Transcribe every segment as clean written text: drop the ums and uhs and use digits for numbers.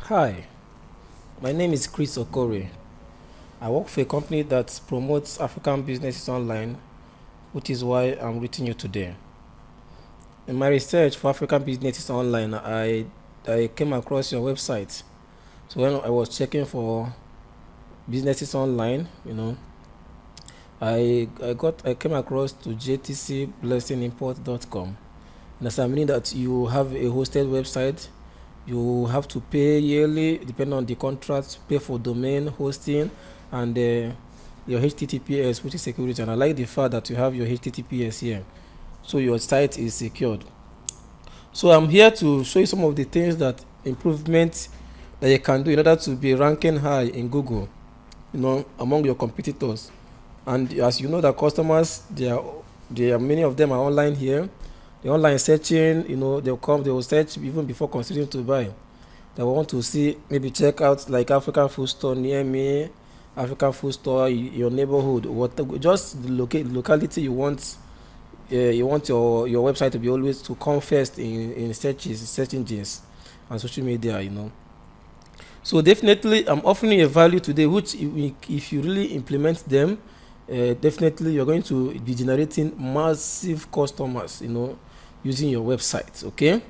Hi, my name is Chris Okore. I work for a company that promotes African businesses online, which is why I'm reaching you today. In my research for African businesses online, I came across your website. So when I was checking for businesses online, I came across to jtcblessingimport.com. And as I mean that you have a hosted website, you have to pay yearly, depending on the contract, pay for domain hosting and your HTTPS, which is security. And I like the fact that you have your HTTPS here, so your site is secured. So I'm here to show you some of the things that improvements that you can do in order to be ranking high in Google, among your competitors. And as you know, that customers, they are many of them are online here. The online searching, they will search even before considering to buy. They want to see, maybe check out like African food store near me, African food store your neighborhood, what just the locality you want. You want your website to be always to come first in search engines and social media. So definitely, I'm offering a value today, which if you really implement them, definitely you're going to be generating massive customers, using your website. Okay,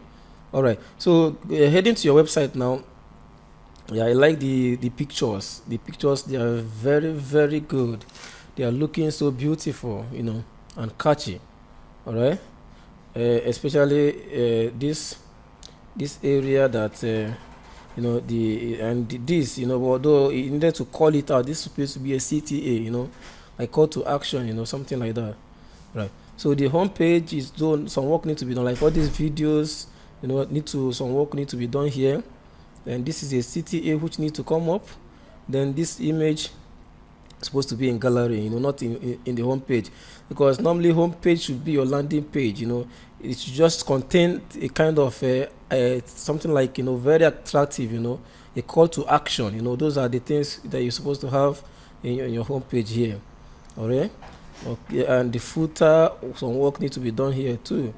all right. So heading to your website now. Yeah, I like the pictures. The pictures, they are very, very good. They are looking so beautiful, and catchy. All right, especially this area that this, although you needed to call it out, this is supposed to be a CTA, like call to action, something like that. Right. So the home page is done. Some work need to be done, like all these videos, some work need to be done here. And this is a CTA which needs to come up. Then this image is supposed to be in gallery, not in the home page, because normally home page should be your landing page. It should just contain a kind of something like, very attractive, a call to action. Those are the things that you're supposed to have in your home page here. All right. Okay, and the footer, some work needs to be done here too.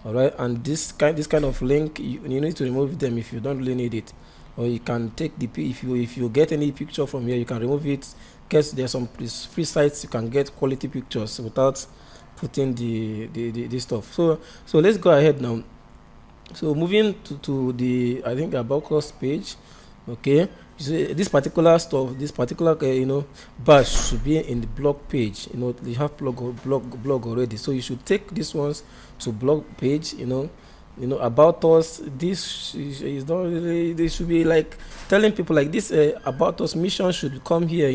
All right, and this kind of link, you need to remove them if you don't really need it, or you can take if you get any picture from here, you can remove it. Because there's some free sites you can get quality pictures without putting the stuff. So let's go ahead now. So moving to the, I think, about us page. Okay, so this particular stuff, this particular badge should be in the blog page. They have blog already, so you should take these ones to blog page. About us, this is not really, they should be like telling people like this, about us mission should come here.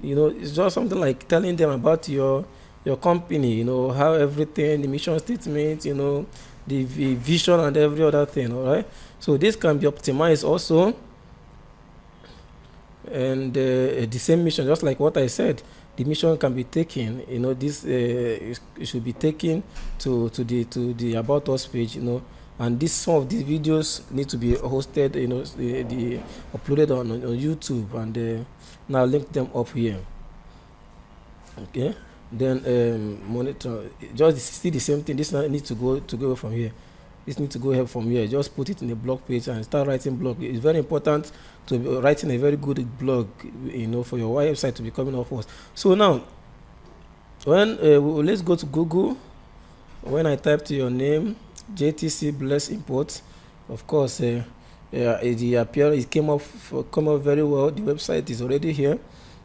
It's just something like telling them about your company, how everything, the mission statement, the vision and every other thing. All right, so this can be optimized also. And the same mission, just like what I said, the mission can be taken, this it should be taken to the about us page, and some of these videos need to be hosted, the uploaded on YouTube, and now link them up here. Okay, then monitor, just see the same thing. This needs to go from here. This needs to go help from here. Just put it in a blog page and start writing blog. It's very important to be writing a very good blog, for your website to be coming off first. So now, when let's go to Google. When I typed your name, JTC Bless Import, of course, it came up very well. The website is already here.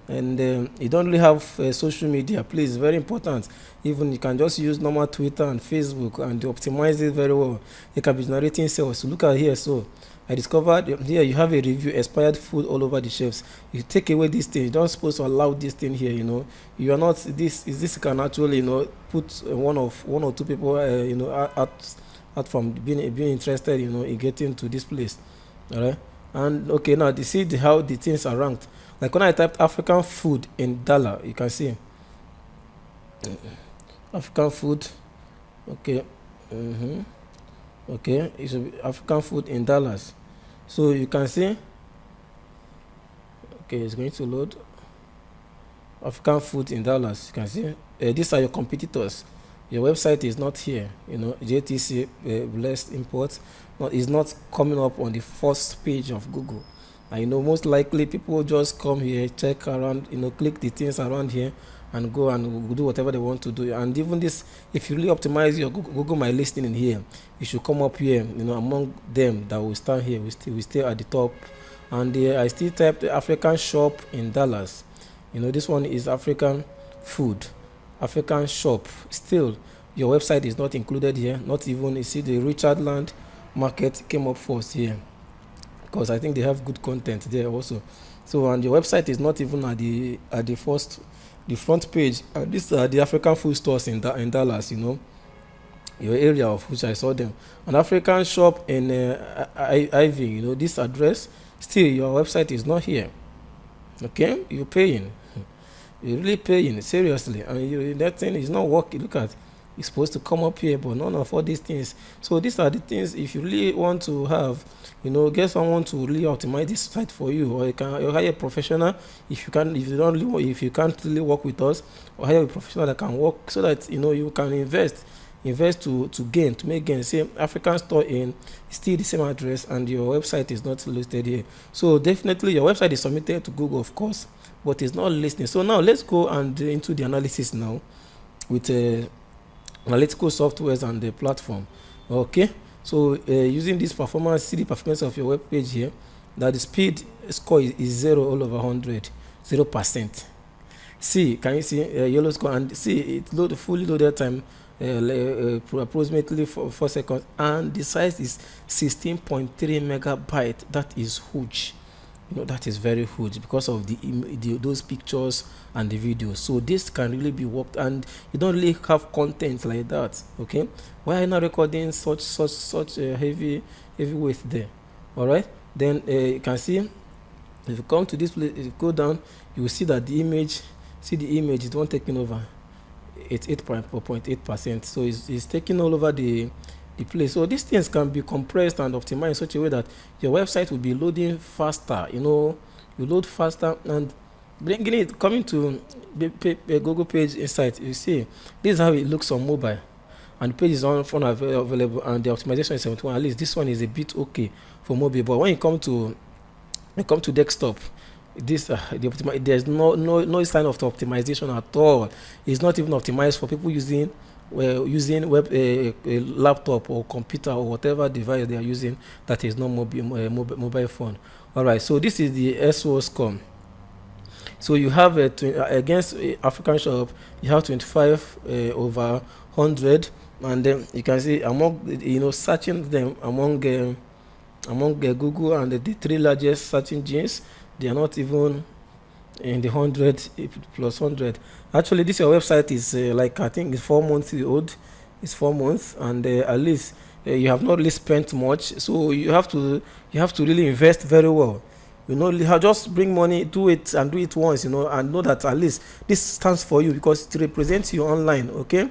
And you don't really have social media, please, very important. Even you can just use normal Twitter and Facebook and optimize it very well. You can be generating sales. So look at here. So I discovered here you have a review, expired food all over the shelves. You take away this thing, you don't supposed to allow this thing here. You are not, this can actually put one or two people out from being interested in getting to this place. All right. And okay, now you see how the things are ranked. Like when I typed African food in dollar, you can see African food. Okay, okay, it should be African food in dollars. So you can see. Okay, it's going to load African food in dollars. You can see these are your competitors. your website is not here, JTC blessed import is not coming up on the first page of Google. And most likely people just come here, check around, click the things around here and go and do whatever they want to do. And even this, if you really optimize your Google My Listing in here, you should come up here, among them that will stand here, we stay at the top. And I still typed African shop in Dallas. This one is African food, African shop. Still, your website is not included here. Not even, you see the Richard Land Market came up first here, because I think they have good content there also. So, and your website is not even at the the front page. And these are the African food stores in Dallas, your area of which I saw them. An African shop in Ivy, this address. Still, your website is not here. Okay, you're paying. You're really paying, seriously. And that thing is not working. Look at, it's supposed to come up here, but none of all these things. So these are the things, if you really want to have, get someone to really optimize this site for you, or you hire a professional. If you can't really work with us, or hire a professional that can work, so that you can invest to make gain. Say African store in still the same address, and your website is not listed here. So definitely your website is submitted to Google, of course, but it's not listed. So now let's go and into the analysis now with analytical softwares and the platform. Okay, so using this performance, see the performance of your web page here, that the speed score is 0 all over 100, 0%. See, can you see yellow score? And see, it fully loaded time approximately 4 seconds, and the size is 16.3 megabyte. That is huge. That is very huge because of those pictures and the videos. So this can really be worked, and you don't really have content like that. Okay, why are you not recording such heavy weight there? All right, then you can see, if you come to this place, if you go down, you will see that the image is the one taking over. It's 8.8%. So it's taking all over the place. So these things can be compressed and optimized in such a way that your website will be loading faster. You load faster, and bringing it, coming to the Google page insight, you see this is how it looks on mobile, and the page is on phone available, and the optimization is 71. At least this one is a bit okay for mobile, but when you come to desktop, there's no sign of the optimization at all. It's not even optimized for people using web a laptop or computer or whatever device they are using that is not mobile phone. All right, so this is the SEO score. So you have against African shop, you have 25 over 100, and then you can see among searching them among Google and the 3 largest search engines, they are not even in the 100 plus 100. Actually, this your website is I think it's 4 months old. It's 4 months, and at least you have not really spent much. So you have to really invest very well. Just bring money, do it once, and know that at least this stands for you, because it represents you online. Okay,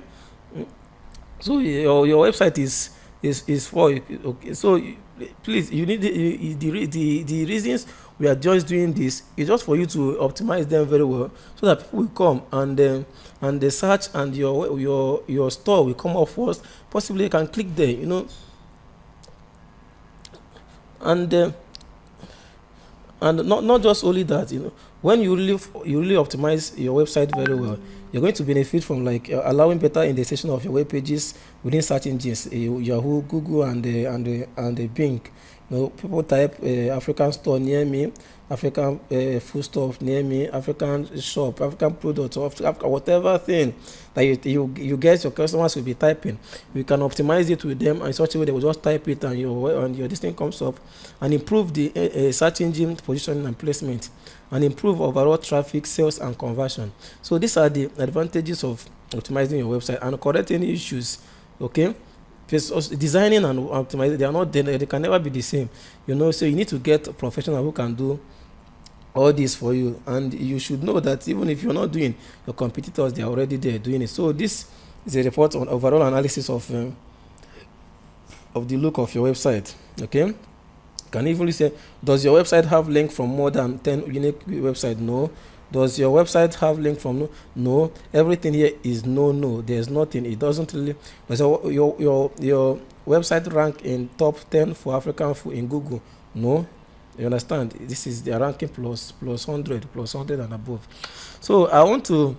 so your website is for you. Okay, so please, you need the reasons we are just doing this is just for you to optimize them very well, so that people will come and they search, and your store will come up first. Possibly you can click there, and not just only that, when you really optimize your website very well, you're going to benefit from allowing better indexation of your web pages within search engines, Yahoo, Google, and the Bing. People type African store near me, African food stuff near me, African shop, African products, or whatever thing that you guess your customers will be typing. We can optimize it with them in such a way they will just type it, and your this thing comes up, and improve the search engine positioning and placement, and improve overall traffic, sales, and conversion. So these are the advantages of optimizing your website and correct any issues. Okay, because designing and optimizing, they can never be the same. So you need to get a professional who can do all this for you, and you should know that even if you're not doing, your competitors, they are already there doing it. So this is a report on overall analysis of the look of your website. Okay, can even say, does your website have link from more than 10 unique websites? No. Does your website have link from no? Everything here is no. There's nothing. It doesn't really. So your website rank in top 10 for African food in Google? No. You understand? This is the ranking plus 100 and above. So I want to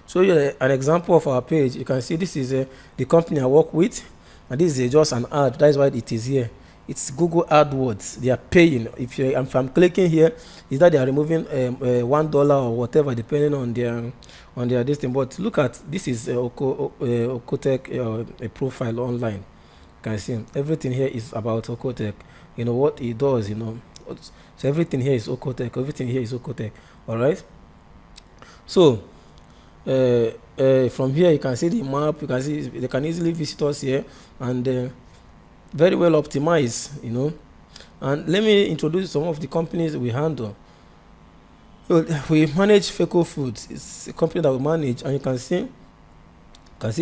show you an example of our page. You can see this is the company I work with, and this is just an ad. That is why it is here. It's Google AdWords. They are paying. If I'm clicking here, is that they are removing $1 or whatever, depending on their this thing. But look at this is Okotech a profile online. You can see everything here is about Okotech. You know what it does. So everything here is Okotech. Everything here is Okotech. All right. So from here you can see the map. You can see they can easily visit us here, and very well optimized, and let me introduce some of the companies we handle. We manage Feco Foods. It's a company that we manage, and you can see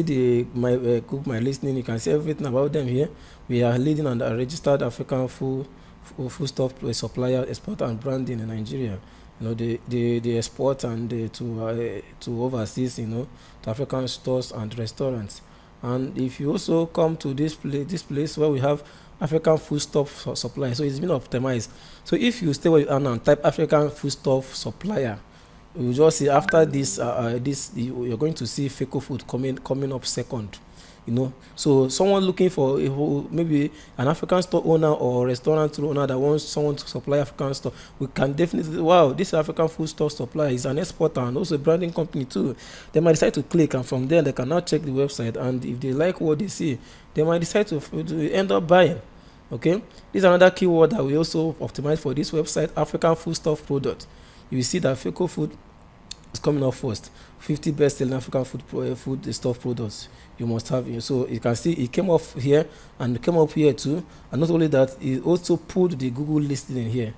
the group my listening. You can see everything about them here. We are leading and a registered African foodstuff supplier, export and branding in Nigeria. They export and to overseas, to African stores and restaurants. And if you also come to this place where we have African foodstuff supply, so it's been optimized. So if you stay where you are now, type African foodstuff supplier, you just see after this you're going to see Feco Food coming up second. So someone looking for maybe an African store owner or restaurant owner that wants someone to supply African stuff, we can definitely, wow, this African food store supplier is an exporter and also a branding company too. They might decide to click, and from there they can now check the website, and if they like what they see, they might decide to end up buying. Okay, this is another keyword that we also optimize for this website: African food stuff product. You see that Feco Food is coming up first. 50 best-selling African food stuff products you must have. So you can see it came off here and came up here too. And not only that, it also pulled the Google listing in here.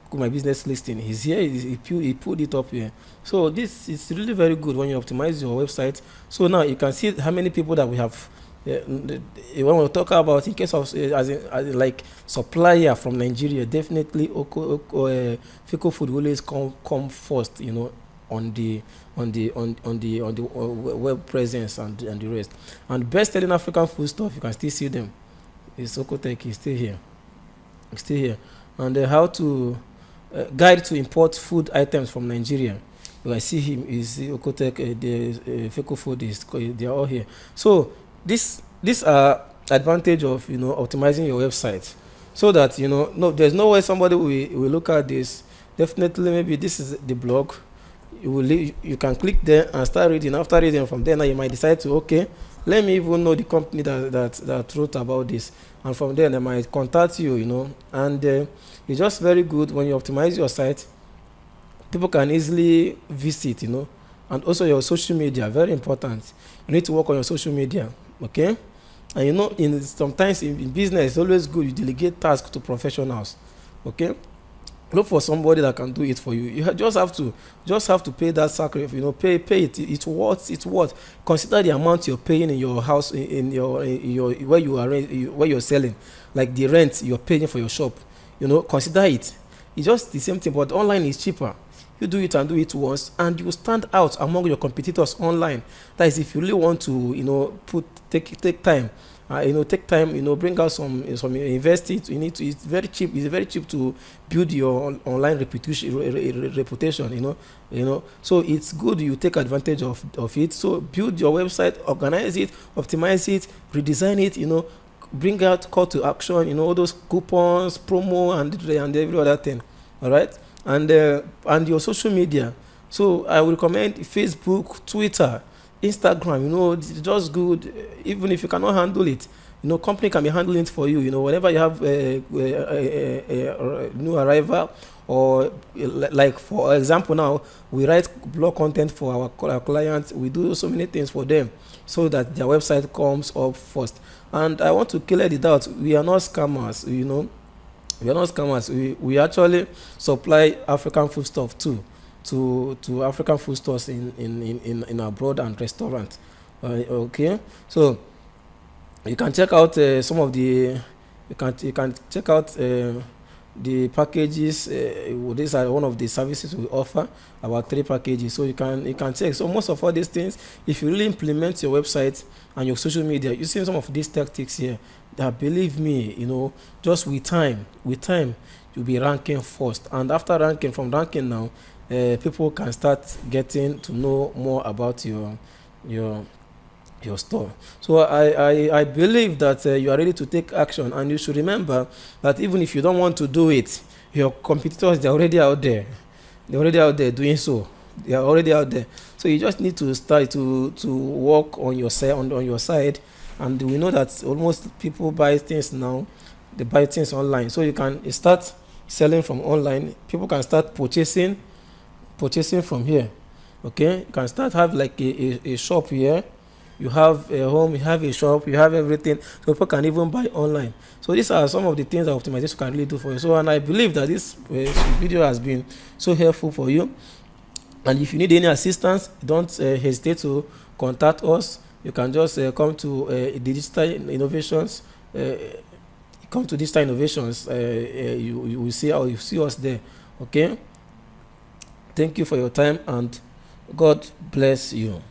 Google My Business listing is here. He pulled it up here. So this is really very good when you optimize your website. So now you can see how many people that we have. When we talk about in case of as in like supplier from Nigeria, definitely Feco Food will always come first. On the web presence and the rest. And best selling African food stuff, you can still see them. It's Okotech is still here. And how to guide to import food items from Nigeria. I see him is Okotech. The Feco Food they are all here. So these are advantage of optimizing your website, so that there's no way somebody will look at this. Definitely, maybe this is the blog. You can click there and start reading. After reading from there, now you might decide to, okay, let me even know the company that wrote about this, and from there they might contact you. And it's just very good when you optimize your site. People can easily visit, and also your social media, very important. You need to work on your social media, okay? And sometimes in business, it's always good you delegate tasks to professionals, okay? Look for somebody that can do it for you. You just have to pay that sacrifice. Pay it. It's worth. Consider the amount you're paying in your house, in your where you're selling, like the rent you're paying for your shop. Consider it. It's just the same thing, but online is cheaper. You do it and do it once, and you stand out among your competitors online. That is, if you really want to, take time. Take time, bring out some invest it. It's very cheap. It's very cheap to build your online reputation. So it's good you take advantage of it. So build your website, organize it, optimize it, redesign it. Bring out call to action. All those coupons, promo, and every other thing. All right, and your social media. So I would recommend Facebook, Twitter, Instagram. It's just good. Even if you cannot handle it, company can be handling it for you. Whenever you have a new arrival, or like for example, now we write blog content for our clients. We do so many things for them so that their website comes up first. And I want to clear the doubt: we are not scammers. We are not scammers. We actually supply African food stuff too to African food stores in abroad and restaurants. Okay, so you can check out some of the you can check out the packages. These are one of the services we offer, about 3 packages, so you can check. So most of all these things, if you really implement your website and your social media using some of these tactics here, that, believe me, just with time you'll be ranking first. And after ranking, from ranking now, people can start getting to know more about your store. So I believe that you are ready to take action, and you should remember that even if you don't want to do it, your competitors, they're already out there. They're already out there doing so. They are already out there. So you just need to start to work on your side, on your side. And we know that almost people buy things now, they buy things online. So you can start selling from online. People can start purchasing from here. Okay, you can start have like a shop here. You have a home, you have a shop, you have everything, so people can even buy online. So these are some of the things that optimization can really do for you. So, and I believe that this video has been so helpful for you. And if you need any assistance, don't hesitate to contact us. You can just come to digital innovations. Come to digital innovations. You will see how you see us there. Okay. Thank you for your time, and God bless you.